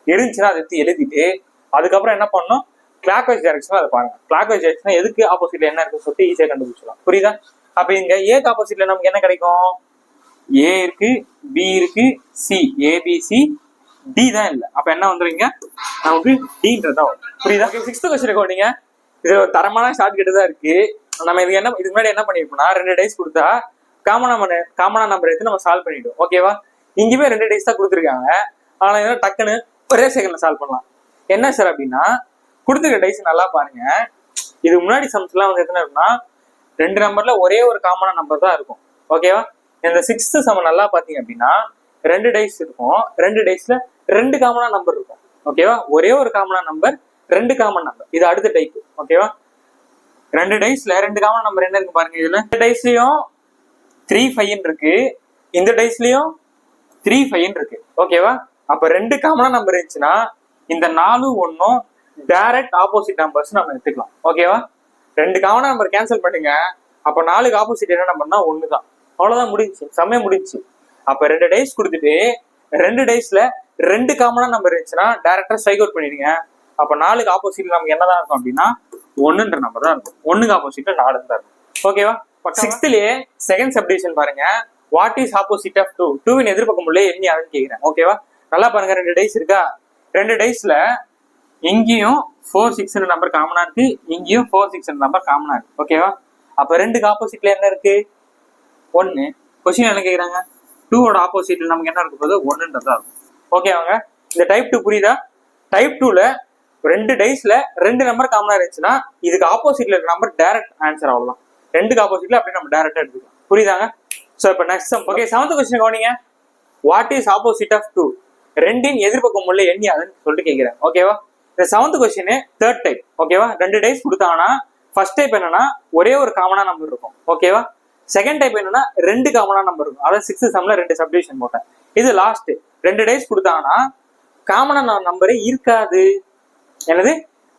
இருந்துச்சுன்னா அதை எடுத்து எழுதிட்டு அதுக்கப்புறம் என்ன பண்ணணும்? கிளாக் வைஸ் டைரக்ஷன் அதை பாருங்க. கிளாக் வைஸ் டைரக்ஷன் எதுக்கு ஆப்போசிட்ல என்ன இருக்குன்னு சொல்லிட்டு ஈஸியா கண்டுபிடிச்சலாம். புரியுதா? அப்ப இங்க ஏக்கு ஆப்போசிட்ல நமக்கு என்ன கிடைக்கும்? ஏ இருக்கு, பி இருக்கு, சி, ஏபிசி, டி தான் இல்ல. அப்ப என்ன வந்துருங்க? நமக்கு டின்றதா வரும். புரியுதா? 6th கொஸ்டின் கொண்டீங்க. இது ஒரு தரமான ஷார்ட் கட் தான் இருக்கு. நம்ம இதுக்கு முன்னாடி என்ன பண்ணிருப்போம்னா 2 டைஸ் கொடுத்தா காமனா நம்பர் எடுத்து நம்ம சால்வ் பண்ணிட்டோம். ஓகேவா? இங்கேயுமே 2 டைஸ் தான் கொடுத்துருக்காங்க. ஆனா இதெல்லாம் டக்குன்னு ஒரே செகண்ட்ல சால்வ் பண்ணலாம். என்ன சார் அப்படின்னா கொடுத்துருக்க டைஸ் நல்லா பாருங்க. இது முன்னாடி சம்ஸ் எல்லாம் வந்து எத்தனை இருக்குன்னா 2 நம்பர்ல ஒரே ஒரு காமனா நம்பர் தான் இருக்கும். ஓகேவா? இந்த 6th சம் நல்லா பாத்தீங்க அப்படின்னா 2 டைஸ் இருக்கும். 2 டைஸ்ல 2 காமனா நம்பர் இருக்கும். ஓகேவா? ஒரே ஒரு காமனா நம்பர், 2 காமன் நம்பர். இது அடுத்த டைப். ஓகேவா? 2 டைஸ்ல 2 காமன் நம்பர் என்ன இருக்கு பாருங்க. இதுல இந்த டைஸ்லயும் 3, 5 இருக்கு, இந்த டைஸ்லயும் 3, 5 இருக்கு. ஓகேவா? அப்ப 2 காமனா நம்பர் இருந்துச்சுன்னா இந்த 4 1 டைரக்ட் ஆப்போசிட் நம்பர்ஸ் நம்ம எடுத்துக்கலாம். ஓகேவா? 2 காமனா நம்பர் கேன்சல் பண்ணுங்க. அப்ப 4க்கு ஆப்போசிட் என்ன நம்பர்னா 1 தான். அவ்வளவுதான், முடிஞ்சு. சமயம் முடிஞ்சு. அப்ப 2 டைஸ் கொடுத்துட்டு 2 டைஸ்ல 2 காமனா நம்பர் இருந்துச்சுன்னா டைரக்டா ஸ்ட்ரைக் அவுட் பண்ணிடுங்க. அப்ப 4க்கு ஆப்போசிட்ல நமக்கு என்னதான் இருக்கும் அப்படின்னா 1ன்ற நம்பர் தான் இருக்கும். 1க்கு ஆப்போசிட்ல 4 தான் இருக்கும். ஓகேவா? 6thலயே செகண்ட் சப்டிவிஷன் பாருங்க. What is opposite of 2? 2வின் எதிர்பக்கம் உள்ள எண்ணி யாருன்னு கேக்குறேன். ஓகேவா? நல்லா பாருங்க. 2 டைஸ் இருக்கா. 2 டைஸ்ல இங்கேயும் 4, 6 நம்பர் காமனா இருக்கு, இங்கேயும் 4, 6 நம்பர் காமனா இருக்கு. ஓகேவா? அப்ப 2க்கு ஆப்போசிட்ல என்ன இருக்கு? 1. கொஸ்டின் என்ன கேக்குறாங்க? 2வோட ஆப்போசிட்ல நமக்கு என்ன இருக்கு போது 1ன்றதா இருக்கும். ஓகேவாங்க? இந்த டைப் 2 புரியுதா? டைப் 2ல 2 டைஸ்ல 2 நம்பர் காமனா இருந்துச்சுன்னா இதுக்கு ஆப்போசிட்ல இருக்க நம்பர் டைரக்ட் ஆன்சர். அவ்வளவுதான். 2க்கு ஆப்போசிட்ல அப்படியே நம்ம டைரக்டா எடுத்துக்கலாம். புரியுதாங்க? சோ இப்போ next sum. Okay, 7th question கவனிங்க. What is opposite of 2? 2இன் எதிர்பக்கம் உள்ள எண்ணி அதுன்னு சொல்லிட்டு கேட்கிறேன். ஓகேவா? இந்த 7th கொஸ்டின் தேர்ட் டைப். ஓகேவா? 2 டைஸ் கொடுத்தாங்கன்னா ஃபர்ஸ்ட் டைப் என்னன்னா ஒரே ஒரு காமனா நம்பர் இருக்கும். ஓகேவா? செகண்ட் டைப் என்னன்னா 2 காமனா நம்பர் இருக்கும். அதாவது 6th சம்ல 2 சப்டிவிஷன் போட்டேன். இது லாஸ்ட். 2 டைஸ் கொடுத்தாங்கன்னா காமனா நம்பரே இருக்காது. என்னது?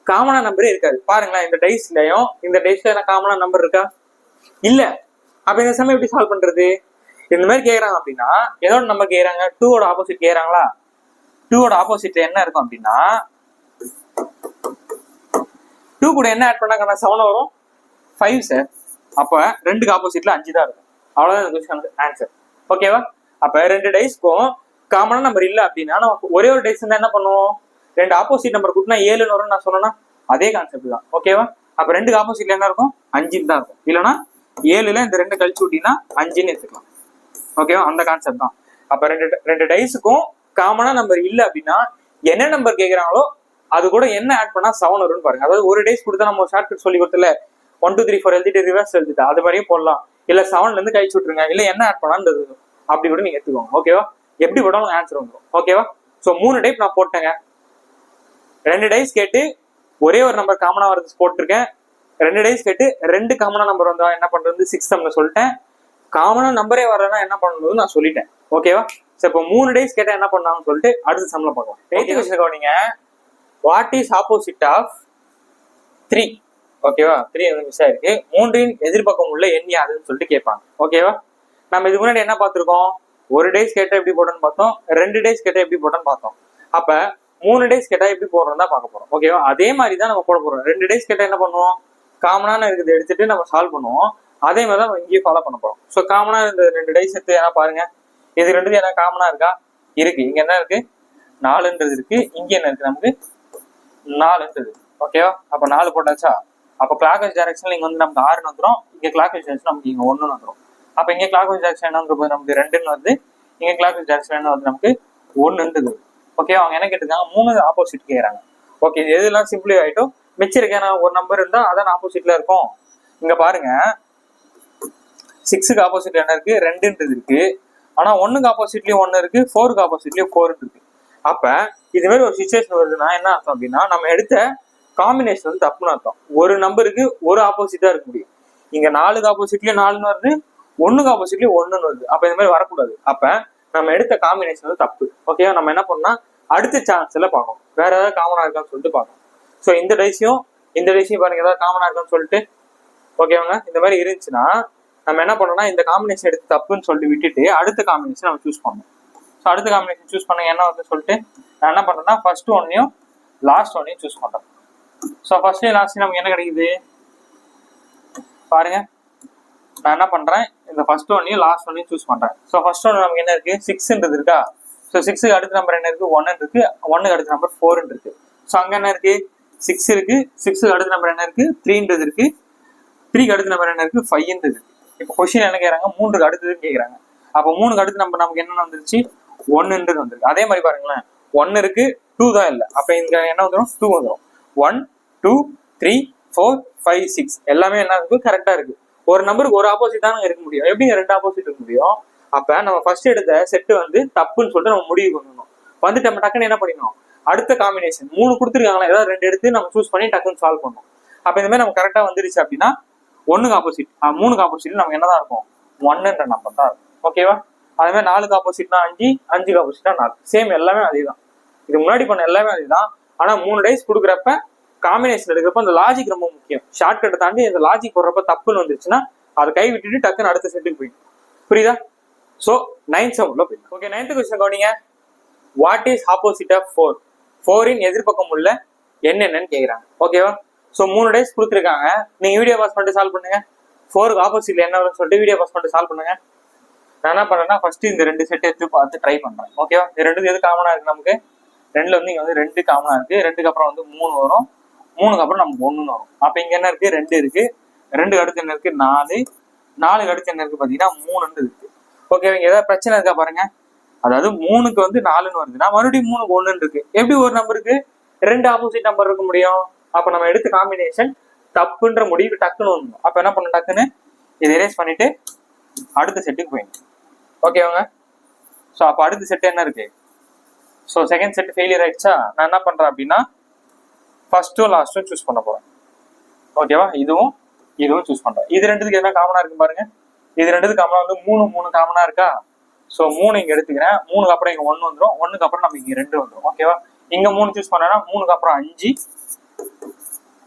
காமனா நம்பரே இருக்காது. பாருங்களேன், இந்த டைஸ்லயும் இந்த டைஸ்ல என்ன காமனா நம்பர் இருக்கா? இல்ல. அப்ப இந்த சமயம் எப்படி சால்வ் பண்றது? இந்த மாதிரி கேக்குறாங்க அப்படின்னா ஏதோட நம்பர் கேக்குறாங்க. 2வோட ஆப்போசிட் கேக்குறாங்களா? 2வோட ஆப்போசிட்ல என்ன இருக்கும் அப்படின்னா 2 கூட என்ன ஆட் பண்ணாங்கன்னா 7 வரும். 5 சார். அப்ப 2க்கு ஆப்போசிட்ல 5 தான் இருக்கும். அவ்வளவுதான் இந்த கொஸ்டின் ஆன்சர். ஓகேவா? அப்ப 2 டைஸ்க்கும் காமனா நம்பர் இல்ல அப்படின்னா நம்ம ஒரே ஒரு டைஸ் என்ன பண்ணுவோம்? 2 ஆப்போசிட் நம்பர் கூட்டினா 7ன்னு வரும். நான் சொன்னேன்னா அதே கான்செப்ட் தான். ஓகேவா? அப்ப 2க்கு ஆப்போசிட்ல என்ன இருக்கும்? 5 தான் இருக்கும். இல்லைன்னா 7ல இந்த 2 கழிச்சு விட்டீங்கன்னா 5ன்னு எடுத்துக்கலாம். ஓகேவா? அந்த கான்செப்ட் தான். அப்ப 2 டைஸுக்கும் காமனா நம்பர் இல்ல அப்படின்னா என்ன நம்பர் கேக்குறாங்களோ அது கூட என்ன ஆட் பண்ணா 7 வரும்னு பாருங்க. அதாவது ஒரு டைஸ் கொடுத்தா நம்ம ஷார்ட் கட் சொல்லி கொடுத்துல 1 2 3 4 எழுதிட்டு ரிவர்ஸ் எழுதிட்டு அது மாதிரியும் போடலாம். இல்ல 7ல இருந்து கழிச்சு விட்டுருங்க. இல்ல என்ன ஆட் பண்ணான்னு அப்படி கூட நீங்க எடுத்துக்கோங்க. ஓகேவா? எப்படி விடணும் ஆன்சர் வந்துடும். ஓகேவா? சோ 3 டைப் நான் போட்டேங்க. 2 டைஸ் கேட்டு ஒரே ஒரு நம்பர் காமனா வரது போட்டிருக்கேன். 2 டைஸ் கேட்டு 2 காமனா நம்பர் வந்தா என்ன பண்றது 6 நம்ம சொல்லிட்டேன். காமனா நம்பரே வரலன்னா என்ன பண்ணணும் நான் சொல்லிட்டேன். ஓகேவா? சோ இப்போ 3 டைஸ் கேட்டா என்ன பண்ணாங்கன்னு சொல்லிட்டு அடுத்த சம்ல பார்க்கலாம். 8th क्वेश्चन கவனிங்க. What is opposite of 3? ஓகேவா? 3 வந்து மிஸ் ஆயிருக்கு. 3இன் எதிர்பக்கம் உள்ள எண் யாதுன்னு சொல்லிட்டு கேட்பாங்க. ஓகேவா? நம்ம இதுக்கு முன்னாடி என்ன பார்த்திருக்கோம்? 1 டைஸ் கேட்டா எப்படி போடணும்னு பார்த்தோம், 2 டைஸ் கேட்டா எப்படி போடணும்னு பார்த்தோம். அப்ப 3 டைஸ் கேட்டா எப்படி போடுறோம் தான் பார்க்க போறோம். ஓகேவா? அதே மாதிரி தான் நம்ம போட போறோம். 2 டைஸ் கேட்டா என்ன பண்ணுவோம், காமனான இருக்குது எடுத்துட்டு நம்ம சால்வ் பண்ணுவோம். அதே மாதிரி தான் நம்ம இங்கேயும் ஃபாலோ பண்ண போறோம். ஸோ காமனா இந்த 2 டைஸ் எடுத்து என்ன பாருங்க, இது ரெண்டுது என்ன காமனா இருக்கா? இருக்கு. இங்க என்ன இருக்கு? 4ன்றது இருக்கு. இங்க என்ன இருக்கு? நமக்கு 4ன்றது. ஓகேவா? அப்ப 4 போட்டாச்சா? அப்ப கிளாக் வைஸ் டைரக்ஷன்ல இங்க வந்து நமக்கு 6 வந்துரும். இங்க கிளாக் வைஸ் டைரக்ஷன் நமக்கு இங்க 1 வந்துரும். அப்ப இங்க கிளாக் வைஸ் டைரக்ஷன் என்ன வந்து நமக்கு 2ன்னு வருது. இங்க கிளாக் வைஸ் டைரக்ஷன் என்ன வந்து நமக்கு 1ன்றது. ஓகே, அவங்க என்ன கேட்டிருக்காங்க? 3 ஆப்போசிட் கேக்குறாங்க. ஓகே, இது எதெல்லாம் சிம்பிளி ஆயிட்டோம். மிச்சம் இருக்கேன் ஒரு நம்பர் இருந்தா அதான் ஆப்போசிட்ல இருக்கும். இங்க பாருங்க, 6க்கு ஆப்போசிட் என்ன இருக்கு? 2ன்றது இருக்கு. ஆனா 1க்கு ஆப்போசிட்லயும் 1 இருக்கு, 4க்கு ஆப்போசிட்லயும் 4 இருக்கு. அப்ப இது மாதிரி ஒரு சிச்சுவேஷன் வருதுன்னா என்ன அர்த்தம் அப்படின்னா, நம்ம எடுத்த காம்பினேஷன் வந்து தப்புன்னு அர்த்தம். ஒரு நம்பருக்கு ஒரு ஆப்போசிட்டா இருக்க முடியும். இங்க 4க்கு ஆப்போசிட்லயும் 4ன்னு வருது, 1க்கு ஆப்போசிட்லயும் 1ன்னு வருது. அப்ப இந்த மாதிரி வரக்கூடாது. அப்ப நம்ம எடுத்த காம்பினேஷன் வந்து தப்பு. ஓகேவா? நம்ம என்ன பண்ணா அடுத்த சான்ஸ்ல பார்க்கணும், வேற ஏதாவது காமனா இருக்கான்னு சொல்லிட்டு பார்க்கணும். ஸோ இந்த டைஸையும் பாருங்க, ஏதாவது காமனா இருக்கான்னு சொல்லிட்டு. ஓகேவாங்க? இந்த மாதிரி இருந்துச்சுன்னா நம்ம என்ன பண்ணோம்னா இந்த காம்பினேஷன் எடுத்து தப்புன்னு சொல்லிட்டு விட்டுட்டு அடுத்த காம்பினேஷன் நம்ம சூஸ் பண்ணணும். ஸோ அடுத்த காம்பினேஷன் சூஸ் பண்ண என்ன வந்து சொல்லிட்டு நான் என்ன பண்றேன்னா ஃபர்ஸ்ட் ஒன்னையும் லாஸ்ட் ஒன்னையும் சூஸ் பண்றேன். ஸோ ஃபர்ஸ்ட்லயும் லாஸ்ட்லயும் நமக்கு என்ன கிடைக்குது பாருங்க. நான் என்ன பண்றேன், இந்த ஃபர்ஸ்ட் ஒன்னையும் லாஸ்ட் ஒன்னையும் சூஸ் பண்றேன். ஸோ ஃபர்ஸ்ட் ஒன் நமக்கு என்ன இருக்கு? 6ன்றது இருக்கா? ஸோ 6க்கு அடுத்த நம்பர் என்ன இருக்கு? 1 இருக்கு. 1க்கு அடுத்த நம்பர் 4 இருக்கு. ஸோ அங்க என்ன இருக்கு? 6 இருக்கு. 6க்கு அடுத்த நம்பர் என்ன இருக்கு? 3ன்றது இருக்கு. 3க்கு அடுத்த நம்பர் என்ன இருக்கு? 5ன்றது. இப்போ கொஸ்டின் என்ன கேக்குறாங்க? 3க்கு அடுத்ததுன்னு கேக்குறாங்க. அப்போ 3க்கு அடுத்த நம்பர் நமக்கு என்ன வந்துருச்சு? 1ன்றது வந்துருக்கு. அதே மாதிரி பாருங்களேன், 1 இருக்கு, 2 தான் இல்லை. அப்ப இங்க என்ன வந்துடும்? 2 வந்துடும். 1 2 3 4 5 6 எல்லாமே என்ன இருக்கு? கரெக்டா இருக்கு. ஒரு நம்பருக்கு ஒரு ஆப்போசிட் தான் இருக்க முடியும். எப்படிங்க 2 ஆப்போசிட் இருக்க முடியும்? அப்ப நம்ம ஃபர்ஸ்ட் எடுத்த செட்டு வந்து தப்புன்னு சொல்லிட்டு நம்ம முடிவு பண்ணணும். வந்துட்டு நம்ம டக்குன்னு என்ன பண்ணிக்கணும், அடுத்த காம்பினேஷன் 3 கொடுத்துருக்காங்களா, ஏதாவது 2 எடுத்து நம்ம சூஸ் பண்ணி டக்குன்னு சால்வ் பண்ணணும். அப்ப இந்த மாதிரி நம்ம கரெக்டா வந்துருச்சு அப்படின்னா 1க்கு ஆப்போசிட் 3க்கு ஆப்போசிட் நமக்கு என்னதான் இருக்கும்? 1ன்ற நம்பர் தான் இருக்கும். ஓகேவா? அதே மாதிரி 4க்கு ஆப்போசிட்னா 5, 5க்கு ஆப்போசிட்னா 4. சேம் எல்லாமே அதேதான். இது முன்னாடி பண்ண எல்லாமே அதேதான். ஆனா 3 டைஸ் கொடுக்குறப்ப காம்பினேஷன் எடுக்கிறப்ப அந்த லாஜிக் ரொம்ப முக்கியம். ஷார்ட்கட்டை தாண்டி இந்த லாஜிக் போடுறப்ப தப்புன்னு வந்துருச்சுன்னா அதை கை விட்டுட்டு டக்குன்னு அடுத்த செட்டுக்கு போயிடும். புரியுதா? ஸோ 9th சம் உள்ள போயிடும். ஓகே, 9th கொஸ்டின் கவனிங்க. What is opposite of 4? 4இன் எதிர்பக்கம் உள்ள என்னன்னு கேக்குறாங்க. ஓகேவா? ஸோ 3 டைஸ் கொடுத்துருக்காங்க. நீங்க வீடியோ பாஸ் பண்ணிட்டு சால்வ் பண்ணுங்க. 4க்கு ஆப்போசிட்ல என்ன வரும்னு சொல்லிட்டு வீடியோ பாஸ் பண்ணிட்டு சால்வ் பண்ணுங்க. நான் என்ன பண்றேன்னா ஃபர்ஸ்ட் இந்த 2 செட் எடுத்து பார்த்து ட்ரை பண்றேன். ஓகேவா? இந்த 2 எது காமனா இருக்கு நமக்கு? 2ல வந்து இங்க வந்து 2 காமனா இருக்கு. 2க்கு அப்புறம் வந்து 3 வரும். 3க்கு அப்புறம் நமக்கு 1 வரும். அப்ப இங்க என்ன இருக்கு? 2 இருக்கு. 2க்கு அடுத்து என்ன இருக்கு? 4. 4க்கு அடுத்து என்ன இருக்கு பாத்தீங்கன்னா 3 இருக்கு. ஓகே, இங்க ஏதாவது பிரச்சனை இருக்கா பாருங்க. அதாவது 3க்கு வந்து 4ன்னு வருதுன்னா மறுபடியும் 3க்கு 1 இருக்கு. எப்படி ஒரு நம்பருக்கு 2 ஆப்போசிட் நம்பர் இருக்க முடியும்? அப்ப நம்ம எடுத்த காம்பினேஷன் தப்புன்ற முடிவு டக்குன்னு வரணும். அப்ப என்ன பண்ணணும், டக்குன்னு இதை எரேஸ் பண்ணிட்டு அடுத்த செட்டுக்கு போயிடும். ஓகேவாங்க? ஸோ அப்போ அடுத்த செட் என்ன இருக்கு? ஸோ செகண்ட் செட் ஃபெயிலியர் ஆயிடுச்சா? நான் என்ன பண்றேன் அப்படின்னா ஃபர்ஸ்ட்டும் லாஸ்ட்டும் சூஸ் பண்ண போறேன். ஓகேவா? இதுவும் சூஸ் பண்றேன். இது ரெண்டுத்துக்கு என்ன காமனா இருக்கு பாருங்க. இது ரெண்டுத்துக்கு காமனா வந்து 3 காமனா இருக்கா? ஸோ 3 இங்க எடுத்துக்கிறேன். 3க்கு அப்புறம் இங்க 1 வந்துடும். 1க்கு அப்புறம் நம்ம இங்க 2 வந்துடும். ஓகேவா? இங்க 3 சூஸ் பண்ணா 3க்கு அப்புறம் 5,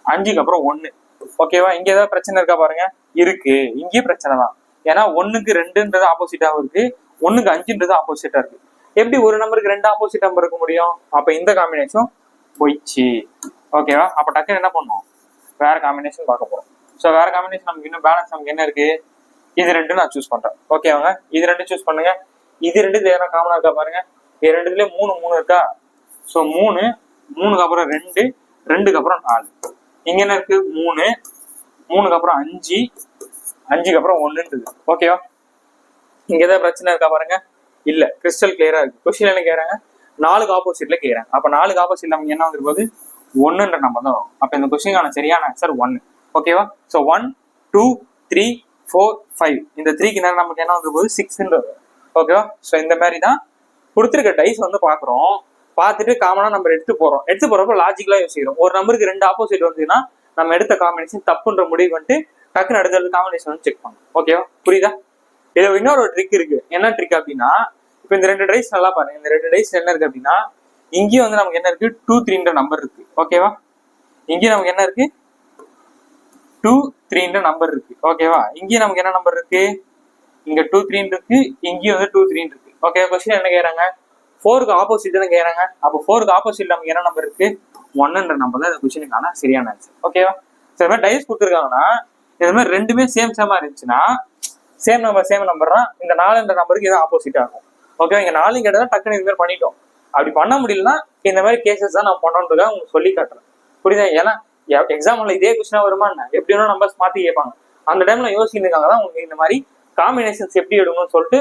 5க்கு அப்புறம் 1. ஓகேவா? இங்க ஏதாவது பிரச்சனை இருக்கா பாருங்க. இருக்கு. இங்கேயும் பிரச்சனை தான். ஏன்னா 1க்கு 2ன்றது ஆப்போசிட்டாவும் இருக்கு, 1க்கு 5ன்றது ஆப்போசிட்டா இருக்கு. எப்படி ஒரு நம்பருக்கு 2 ஆப்போசிட் நம்பர் இருக்க முடியும்? அப்ப இந்த காம்பினேஷன் போயிடுச்சு. ஓகேவா? அப்ப டக்குன்னு என்ன பண்ணுவோம், வேற காம்பினேஷன் பார்க்க போறோம். ஸோ வேற காம்பினேஷன் நமக்கு இன்னும் பேலன்ஸ் நமக்கு என்ன இருக்கு? இது 2 நான் சூஸ் பண்றேன். ஓகேவாங்க? இது 2 சூஸ் பண்ணுங்க. இது 2 எதனா காமனா இருக்கா பாருங்க. இது 2லயே 3 இருக்கா? ஸோ 3க்கு அப்புறம் 2, 2க்கு அப்புறம் 4. இங்க என்ன இருக்கு? 3க்கு அப்புறம் 5, 5க்கு அப்புறம் 1. ஓகேவா? இங்க ஏதாவது பிரச்சனை இருக்கா பாருங்க. இல்ல, கிறிஸ்டல் கிளியரா இருக்கு. கொஸ்டின் என்ன கேக்குறாங்க? 4க்கு ஆப்போசிட்ல கேக்குறாங்க. அப்ப 4க்கு ஆப்போசிட்ல நமக்கு என்ன வந்துருக்கும்? 1ன்ற நம்பர் தான் வரும். அப்ப இந்த கொஸ்டினுக்கான சரியான ஆன்சர் 1. ஓகேவா? ஸோ 1 2 3 4 5 இந்த 3க்கு நேரம் நமக்கு என்ன வந்துருக்கும்? 6ன்றது. ஓகேவா? ஸோ இந்த மாதிரி தான் கொடுத்துருக்க டைஸ் வந்து பாக்குறோம். பார்த்துட்டு காமனா நம்பர் எடுத்து போறோம். எடுத்து போறப்ப லாஜிக்கலா யோசிக்கிறோம். ஒரு நம்பருக்கு 2 ஆப்போசிட் வந்துன்னா நம்ம எடுத்த காம்பினேஷன் தப்புன்ற முடிவு வந்துட்டு டக்குன்னு அடுத்த காம்பினேஷன் வந்து செக் பண்ணும். ஓகேவா, புரியுதா? இதுல இன்னொரு ஒரு ட்ரிக் இருக்கு. என்ன ட்ரிக் அப்படின்னா, இப்போ இந்த 2 டைஸ் நல்லா பாருங்க. இந்த 2 டைஸ் என்ன இருக்கு அப்படின்னா, இங்கேயும் வந்து நமக்கு என்ன இருக்கு 2 3ன்ற நம்பர் இருக்கு. ஓகேவா, இங்கேயும் நமக்கு என்ன இருக்கு 2 3ன்ற நம்பர் இருக்கு. ஓகேவா, இங்கேயும் நமக்கு என்ன நம்பர் இருக்கு, இங்க 2 3 இருக்கு, இங்கேயும் வந்து 2 3 இருக்கு. ஓகே, கொஸ்டின் என்ன கேக்குறாங்க, 4க்கு ஆப்போசிட் தானே கேக்குறாங்க. அப்போ 4க்கு ஆப்போசிட் நமக்கு என்ன நம்பர் இருக்கு, 1ன்ற நம்பர் தான் இந்த கொஸ்டினுக்கான சரியான ஆன்சர். ஓகேவா, சில மாதிரி டைஸ் கொடுத்துருக்காங்கன்னா இது மாதிரி ரெண்டுமே சேமா இருந்துச்சுன்னா சேம் நம்பர் தான் இந்த 4ன்ற நம்பருக்கு இது ஆப்போசிட்டா இருக்கும். ஓகே, இங்க 4 கேட்டதான் டக்குன்னு இது மாதிரி பண்ணிட்டோம். அப்படி பண்ண முடியலன்னா இந்த மாதிரி கேசஸ் தான் நான் பண்ணணுன்றதா உங்களுக்கு சொல்லி காட்டுறேன். புரியுதா? ஏன்னா எக்ஸாம்ல இதே கொஸ்டினா வருமா என்ன, எப்படி வேணா நம்பர்ஸ் மாத்தி கேட்பாங்க. அந்த டைம்ல யோசிச்சிருக்காங்க தான் உங்களுக்கு இந்த மாதிரி காம்பினேஷன்ஸ் எப்படி எடுக்கணும்னு சொல்லிட்டு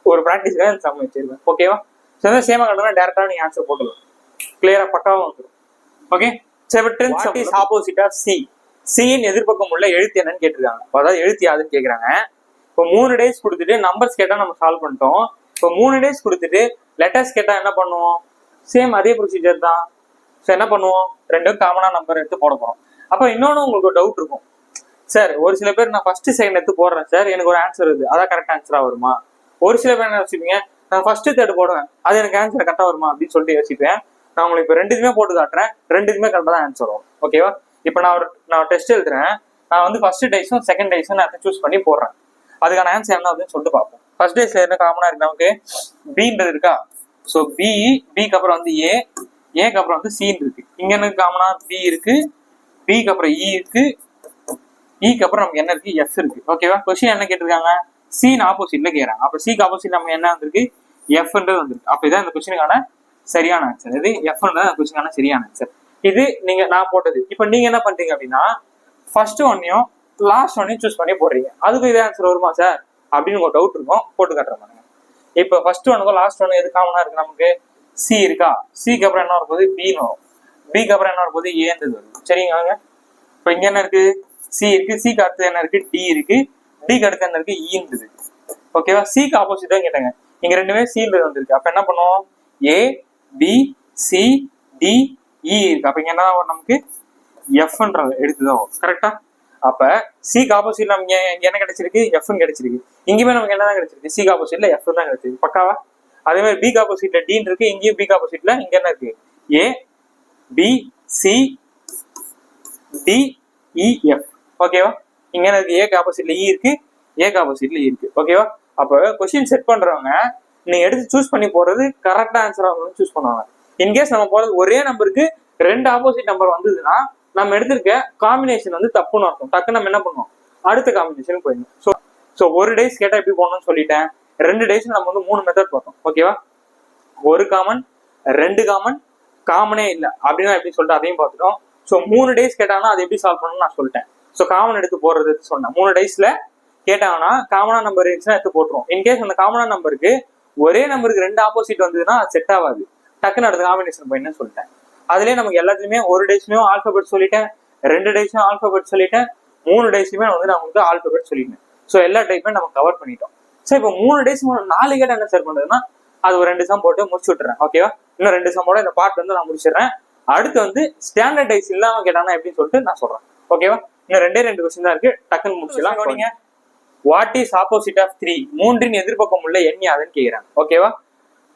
ஒரு ப்ராக்டிஸ்க்காக இந்த சம் வச்சிருக்கேன். ஓகேவா, சேமா கட்டணா டேரக்டா நீங்க ஆன்சர் போட்டுக்கலாம், கிளியரா பக்காவா வந்துடும். ஓகே, சரி, ஆப்போசிட் ஆஃப் சி, சியின் எதிர்பக்கம் உள்ள எழுத்து என்னன்னு கேட்டிருக்காங்க. அதாவது எழுத்து யாதுன்னு கேக்குறாங்க. இப்போ 3 டேஸ் கொடுத்துட்டு நம்பர்ஸ் கேட்டா நம்ம சால்வ் பண்ணிட்டோம். இப்போ 3 டேஸ் கொடுத்துட்டு லெட்டர்ஸ் கேட்டா என்ன பண்ணுவோம், சேம் அதே ப்ரொசீஜர் தான். ஸோ என்ன பண்ணுவோம், ரெண்டும் காமனா நம்பர் எடுத்து போட போறோம். அப்போ இன்னொன்னு உங்களுக்கு ஒரு டவுட் இருக்கும், சார் ஒரு சில பேர் நான் ஃபர்ஸ்ட் செகண்ட் எடுத்து போடுறேன் சார், எனக்கு ஒரு ஆன்சர் வருது, அதான் கரெக்ட் ஆன்சரா வருமா? ஒரு சில பேர் என்ன யோசிப்பீங்க, நான் ஃபர்ஸ்ட் தேர்ட் போடுவேன், அது எனக்கு ஆன்சர் கரெக்டா வருமா அப்படின்னு சொல்லிட்டு யோசிப்பேன். நான் உங்களுக்கு இப்போ 2 போட்டு காட்டுறேன், 2 கரெக்டா தான் ஆன்சர் வரும். ஓகேவா, இப்போ நான் டெஸ்ட் எழுதுறேன், நான் வந்து ஃபர்ஸ்ட் டைஸும் செகண்ட் டைஸும் நான் சூஸ் பண்ணி போடுறேன். அதுக்கான ஆன்சர் என்ன அப்படின்னு சொல்லிட்டு பார்ப்போம். ஃபர்ஸ்ட் டேஸ்ல என்ன காமனா இருக்கு நமக்கு, பின்றது இருக்கா. ஸோ பிக்கு அப்புறம் வந்து ஏக்கு அப்புறம் வந்து சின்னு இருக்கு. இங்க எனக்கு காமனா பி இருக்கு, பிக்கு அப்புறம் இ இருக்கு, இக்கு அப்புறம் நமக்கு என்ன இருக்கு, எஃப் இருக்கு. ஓகேவா, கொஸ்டின் என்ன கேட்டிருக்காங்க, சின்னு ஆப்போசிட்ல கேட்கறாங்க. அப்ப சிக்கு ஆப்போசிட் நம்ம என்ன வந்திருக்கு, எஃப்ன்றது வந்திருக்கு. அப்ப இதான் இந்த கொஸ்டினுக்கான சரியான ஆன்சர். இது எஃப்ன்றது அந்த கொஸ்டினுக்கான சரியான ஆன்சர். இது நான் போட்டது. இப்போ நீங்க என்ன பண்றீங்க அப்படின்னா, ஃபர்ஸ்ட் ஒன்னையும் லாஸ்ட் ஒன்னையும் சூஸ் பண்ணி போடுறீங்க. அதுக்கு இதே ஆன்சர் வருமா சார் அப்படின்னு ஒரு டவுட் இருக்கும், போட்டு காட்டுறேன். இப்போ ஃபர்ஸ்ட் ஒன்னுக்கும் லாஸ்ட் ஒன்னு எது காமனா இருக்கு நமக்கு, சி இருக்கா. சிக்கு அப்புறம் என்ன வரும்போது பின்னு வரும், பிக்கு அப்புறம் என்ன வரும்போது ஏன்றது வரும். சரிங்க, இப்போ இங்க என்ன இருக்கு, சி இருக்கு, சிக்கு அடுத்து என்ன இருக்கு, டி இருக்கு, டிக்கு அடுத்து என்ன இருக்கு, ஈன்றது. ஓகேவா, சிக்கு ஆப்போசிட் தான் கேட்டாங்க, இங்க ரெண்டுமே சீன்றது வந்திருக்கு. அப்ப என்ன பண்ணுவோம், ஏ பி சி டி இ இருக்கு. அப்ப இங்க என்ன வரும் நமக்கு, எஃப்ன்றது எடுத்துதான் வரும். கரெக்டா, அப்ப சிக்கு ஆப்போசிட் நமக்கு இங்க என்ன கிடைச்சிருக்கு, எஃப்னு கிடைச்சிருக்கு. இங்கேயுமே நமக்கு என்னதான் கிடைச்சிருக்கு, சிக்கு ஆப்போசிட்ல எஃப் தான் கிடைச்சிருக்கு. பக்காவா, அதே மாதிரி பிக்கு ஆப்போசிட்ல டின்னு இருக்கு, இங்கேயும் பிக்கு ஆப்போசிட்ல இங்க என்ன இருக்கு, A B C D E F. ஓகேவா, இங்க என்ன இருக்கு, ஏக்கு ஆப்போசிட்ல இ இருக்கு, ஏக்கு ஆப்போசிட்ல இ இருக்கு. ஓகேவா, அப்ப கொஸ்டின் செட் பண்றவங்க நீங்க எடுத்து சூஸ் பண்ணி போறது கரெக்டா ஆன்சர் ஆகணும்னு சூஸ் பண்ணுவாங்க. இன்கேஸ் நம்ம போறது ஒரே நம்பருக்கு 2 ஆப்போசிட் நம்பர் வந்ததுன்னா நம்ம எடுத்திருக்க காம்பினேஷன் வந்து தப்புன்னு இருக்கும். டக்கு நம்ம என்ன பண்ணுவோம், அடுத்த காம்பினேஷன் போயிடணும். ஸோ ஒரு டேஸ் கேட்டா எப்படி போடணும்னு சொல்லிட்டேன். 2 டேஸ் நம்ம வந்து 3 மெத்தட் பார்த்தோம். ஓகேவா, ஒரு காமன், 2 காமன், காமனே இல்லை அப்படின்னா எப்படி சொல்லிட்டு அதையும் பார்த்துட்டோம். ஸோ 3 டேஸ் கேட்டாங்கன்னா அது எப்படி சால்வ் பண்ணணும்னு நான் சொல்லிட்டேன். ஸோ காமன் எடுத்து போடுறது சொன்னேன். 3 டேஸ்ல கேட்டாங்கன்னா காமனா நம்பர் இருந்துச்சுன்னா எடுத்து போட்டுருவோம். இன்கேஸ் அந்த காமனா நம்பருக்கு ஒரே நம்பருக்கு 2 ஆப்போசிட் வந்ததுன்னா அது செட் ஆகாது, டக்குன்னு அடுத்த காம்பினேஷன் போயின்னு சொல்லிட்டேன். அதுலேயே நமக்கு எல்லாத்துலயுமே ஒரு டேஸ்லயும் ஆல்பபெட் சொல்லிட்டேன், 2 டேஸ்லயும் ஆல்பபெட் சொல்லிட்டேன், 3 டேஸ்லயுமே வந்து நான் உங்களுக்கு ஆல்பபெட் சொல்லிட்டேன். ஸோ எல்லா டைப்புமே நம்ம கவர் பண்ணிட்டோம். ஸோ இப்போ 3 டேஸ் 4 கேட்டா என்ன சார் பண்றதுன்னா, அது ஒரு 2 சம் போட்டு முடிச்சு விட்டுறேன். ஓகேவா, இன்னும் 2 சம்மோட இந்த பார்ட் வந்து நான் முடிச்சிடுறேன். அடுத்து வந்து ஸ்டாண்டர்டைஸ் இல்லாம கேட்டாங்கன்னா எப்படின்னு சொல்லிட்டு நான் சொல்றேன். ஓகேவா, இன்னும் 2 கொஸ்டின் தான் இருக்கு, டக்குன்னு முடிச்சிடலாம். கவனிங்க, வாட் இஸ் ஆப்போசிட் ஆஃப் 3, 3இன் எதிர்பக்கம் உள்ள எண் யாதுன்னு கேக்குறாங்க. ஓகேவா,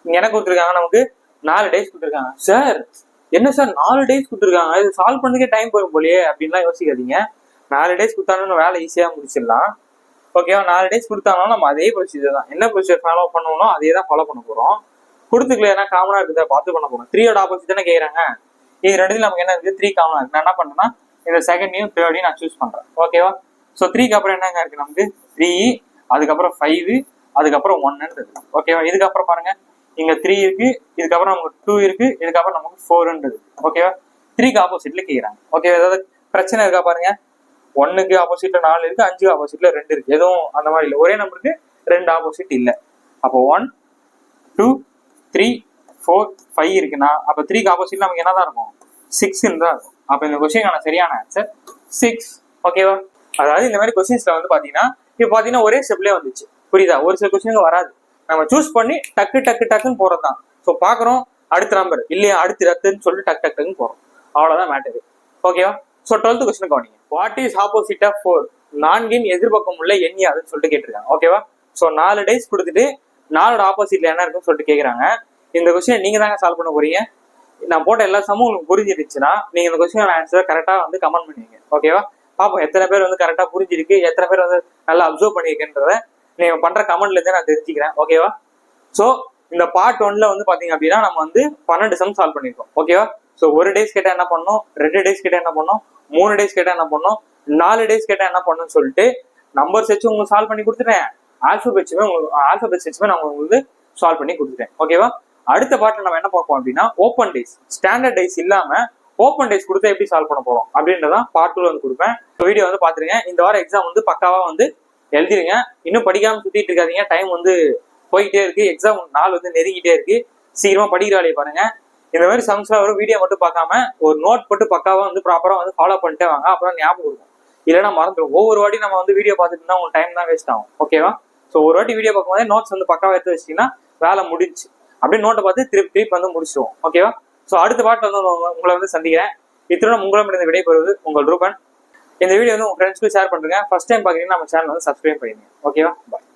எனக்கு கொடுத்துருக்காங்க நமக்கு 4 டேஸ் கொடுத்துருக்காங்க. சார் என்ன சார் 4 டேஸ் கொடுத்துருக்காங்க, இது சால்வ் பண்ணதுக்கே டைம் போகும் போலியே அப்படின்லாம் யோசிக்காதீங்க. 4 டேஸ் கொடுத்தாலும் வேலை ஈஸியா முடிச்சிடலாம். ஓகேவா, 4 டேஸ் கொடுத்தாலும் நம்ம அதே ப்ரொசீஜர் தான், என்ன ப்ரொசீஜர் ஃபாலோ பண்ணணும் அதே தான் ஃபாலோ பண்ண போறோம். கொடுத்துக்கல ஏன்னா காமனா இருக்குதா பார்த்து பண்ண போறோம். 3யோட ஆப்போசிட் தானே கேட்கறாங்க, இது 2 நமக்கு என்ன இருக்கு, 3 காமனா இருக்கு. நான் என்ன பண்றேன்னா இந்த செகண்டையும் தேர்டையும் நான் சூஸ் பண்றேன். ஓகேவா, ஸோ 3க்கு அப்புறம் என்னங்க இருக்கு நமக்கு, 3, அதுக்கப்புறம் 5, அதுக்கப்புறம் 1 இருக்கு. ஓகேவா, இதுக்கப்புறம் பாருங்க இங்க 3 இருக்கு, இதுக்கப்புறம் நமக்கு 2 இருக்கு, இதுக்கப்புறம் நமக்கு 4 இருக்கு. ஓகேவா, 3க்கு ஆப்போசிட்ல கேட்கறாங்க. ஓகே, ஏதாவது பிரச்சனை இருக்கா பாருங்க, 1க்கு ஆப்போசிட்ல 4 இருக்கு, 5க்கு ஆப்போசிட்ல 2 இருக்கு. எதுவும் அந்த மாதிரி இல்லை, ஒரே நம்பருக்கு 2 ஆப்போசிட் இல்லை. அப்போ 1 2 3 4 5 இருக்குன்னா அப்ப 3க்கு ஆப்போசிட்ல நமக்கு என்னதான் இருக்கும், 6 தான் இருக்கும். அப்ப இந்த கொஸ்டினுக்கான சரியான ஆன்சர் 6. ஓகேவா, அதாவது இந்த மாதிரி கொஸ்டின்ஸ்ல வந்து பாத்தீங்கன்னா இப்போ பாத்தீங்கன்னா ஒரே ஸ்டெப்லயே வந்துச்சு. புரியுதா, ஒரு சில கொஸ்டினுக்கு வராது, நம்ம சூஸ் பண்ணி டக்குன்னு போறதுதான். ஸோ பாக்குறோம் அடுத்த நம்பர் இல்லையா, அடுத்து ரத்துன்னு சொல்லிட்டு டக்குன்னு போறோம், அவ்வளவுதான் மேட்டரு. ஓகேவா, ஸோ 12th கொஸ்டின் கவனிங்க. What is opposite of 4? 4 எதிர்பக்கம் உள்ள எண் யாதுன்னு சொல்லிட்டு கேட்டிருக்காங்க. ஓகேவா? ஸோ 4 டேஸ் கொடுத்துட்டு 4ஓட ஆப்போசிட்ல என்ன இருக்குன்னு சொல்லிட்டு கேட்குறாங்க. இந்த கொஸ்டின் நீங்க தாங்க சால்வ் பண்ண போறீங்க. நான் போட்ட எல்லா சமும் உங்களுக்கு புரிஞ்சிருச்சுன்னா நீங்க இந்த கொஸ்டின் ஆன்சர் கரெக்டா வந்து கமெண்ட் பண்ணுவீங்க. ஓகேவா? பாப்போம் எத்தனை பேர் வந்து கரெக்டா புரிஞ்சிருக்கு, எத்தனை பேர் வந்து நல்லா அப்சர்வ் பண்ணியிருக்குன்றத நீங்க பண்ற கமெண்ட்ல இருந்தே நான் தெரிஞ்சுக்கிறேன். ஓகேவா? ஸோ இந்த பார்ட் 1ல வந்து பாத்தீங்க அப்படின்னா நம்ம வந்து 12 சம் சால்வ் பண்ணிருக்கோம். ஓகேவா? ஸோ 1 டேஸ் கேட்டா என்ன பண்ணணும், 2 டேஸ் கேட்டா என்ன பண்ணணும், 3 டேஸ் கேட்டா என்ன பண்ணணும், 4 டேஸ் கேட்டா என்ன பண்ணணும்னு சொல்லிட்டு நம்பர்ஸ் வச்சு உங்களுக்கு சால்வ் பண்ணி கொடுத்துட்டேன். ஆல்பபெட்ஸ் வச்சுமே நான் உங்களுக்கு சால்வ் பண்ணி கொடுத்துட்டேன். ஓகேவா? அடுத்த பார்ட்ல நம்ம என்ன பார்ப்போம் அப்படின்னா ஓப்பன் டேஸ், ஸ்டாண்டர்ட் டேஸ் இல்லாம ஓப்பன் டேஸ் கொடுத்தா எப்படி சால்வ் பண்ண போறோம் அப்படின்றதான் பார்ட் 2ல வந்து கொடுப்பேன். வீடியோ வந்து பாத்துருங்க. இந்த வாரம் எக்ஸாம் வந்து பக்காவா வந்து எழுதிருங்க. இன்னும் படிக்காம சுத்திட்டு இருக்காதீங்க. டைம் வந்து போயிட்டே இருக்கு. எக்ஸாம் நாள் வந்து நெருங்கிட்டே இருக்கு. சீக்கிரமா படிக்கிற வேலையை பாருங்க. இந்த மாதிரி சம்ஸ்லாம் வரும். வீடியோ மட்டும் பார்க்காம ஒரு நோட் போட்டு பக்காவா வந்து ப்ராப்பரா வந்து ஃபாலோ பண்ணிட்டே வாங்க. அப்பதான் ஞாபகம் இருக்கும். இல்லைன்னா மறந்துடும். ஒவ்வொரு வாட்டி நம்ம வந்து வீடியோ பார்த்துட்டு இருந்தா உங்களுக்கு டைம் தான் வேஸ்ட் ஆகும். ஓகேவா? ஸோ ஒரு வாட்டி வீடியோ பார்க்கும்போதே நோட்ஸ் வந்து பக்காவா எடுத்து வச்சிட்டீங்கன்னா வேலை முடிஞ்சு. அப்படியே நோட்டை பார்த்து திருப்பி வந்து முடிச்சிடுவோம். ஓகேவா? ஸோ அடுத்த பார்ட்ல வந்து உங்களை வந்து சந்திக்கிறேன். இத்துடன் உங்களிடமிருந்து விடைபெறுவது உங்கள் ரூபன். இந்த வீடியோ வந்து உங்க ஃப்ரெண்ட்ஸ்க்கு ஷேர் பண்ணுங்க. ஃபர்ஸ்ட் டைம் பார்க்குறீங்கன்னா நம்ம சேனல் வந்து சப்ஸ்கிரைப் பண்ணிடுங்க. ஓகேவா? பாய்.